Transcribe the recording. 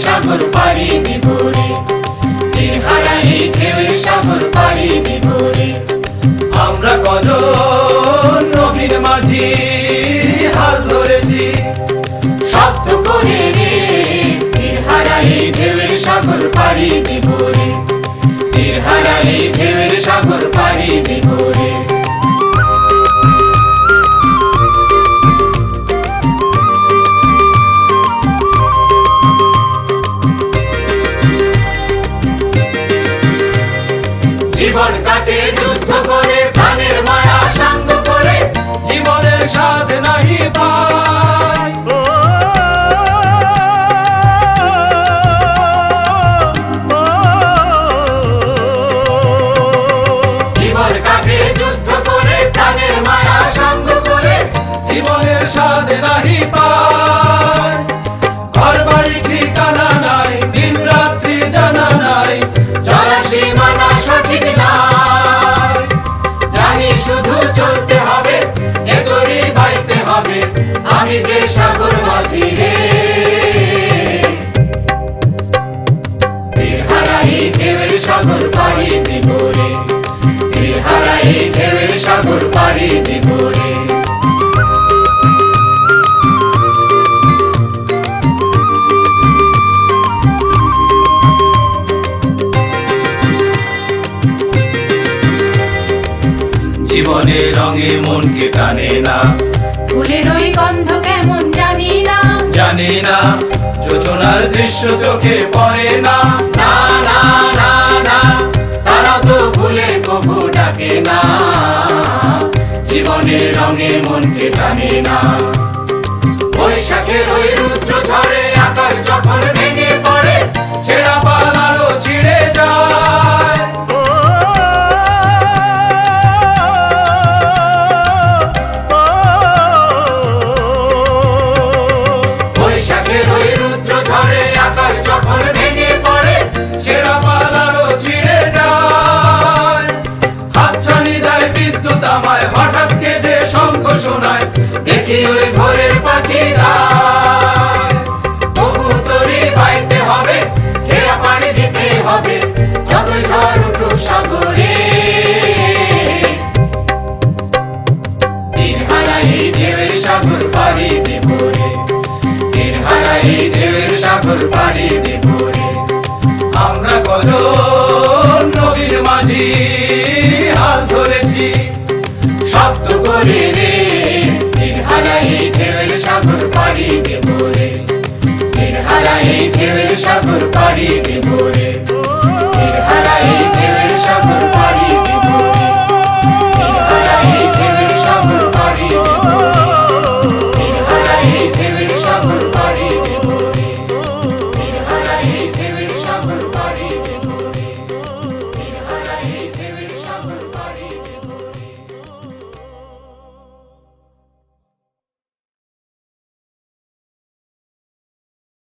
সাগর পাড়ি দিব রে, তীরহারা এই ঢেউয়ের সাগর পাড়ি দিব রে। আমরা কজন নবীর মাঝি হাল ধরেছি শব্দ করে রে, তীরহারা এই ঢেউয়ের সাগর পাড়ি দিব রে, তীরহারা এই ঢেউয়ের সাগর পাড়ি দিব রে। জীবন কাটে যুদ্ধ করে, প্রাণের মায়া সাঙ্গ করে, জীবনের স্বাদ নাহি পাই। জীবন কাটে যুদ্ধ করে, প্রাণের মায়া সাঙ্গ করে, জীবনের স্বাদ নাহি পাই। ঘর বাড়ি ঠিকানা নাই, দিন রাত্রি জানা নাই, চলার সীমানা সঠিক নাই। জানি শুধু চলতে হবে, এ তরি বাইতে হবে, আমি যে সাগর মাঝি রে। তীরহারা এই ঢেউয়ের সাগর পাড়ি দিব রে, তীরহারা এই ঢেউয়ের সাগর পাড়ি দিব রে। জীবনের রঙে মনকে টানে না, ফুলের ওই গন্ধ কেমন জানি না, জানি না যোজনার দৃশ্য চোখে পড়ে না। না না না না, তারা তো ভুলে কবু ডাকে না, জীবনের রঙে মনকে টানে না। বৈশাখের ওই রুদ্র ঝড়ে আকাশ যখন ভেঙে পড়ে, ছেঁড়া পালারও ছিঁড়ে যায়। বৈশাখের ওই রুদ্র ঝড়ে আকাশ যখন ভেঙে পড়ে, ছেঁড়া পালারও ছিঁড়ে যায়। হাতছানি দেয় বিদ্যুৎ আমায়, হঠাৎ কে যে শঙ্খ শোনায়, দেখি ওই ভোরের পাখিরা। তবু তরি বাইতে হবে, খেয়া পানি দিতে হবে, যতই ঝড় উঠুক সাগরে। তীরহারা এই ঢেউয়ের সাগর পাড়ি দিব রে, তীরহারা এই ঢেউয়ের সাগর পাড়ি দিব রে। আমরা কজন নবীর মাঝি হাল ধরেছি শব্দ করে রে, তীরহারা এই ঢেউয়ের সাগর পাড়ি দিব রে, তীরহারা এই ঢেউয়ের সাগর পাড়ি দিব রে।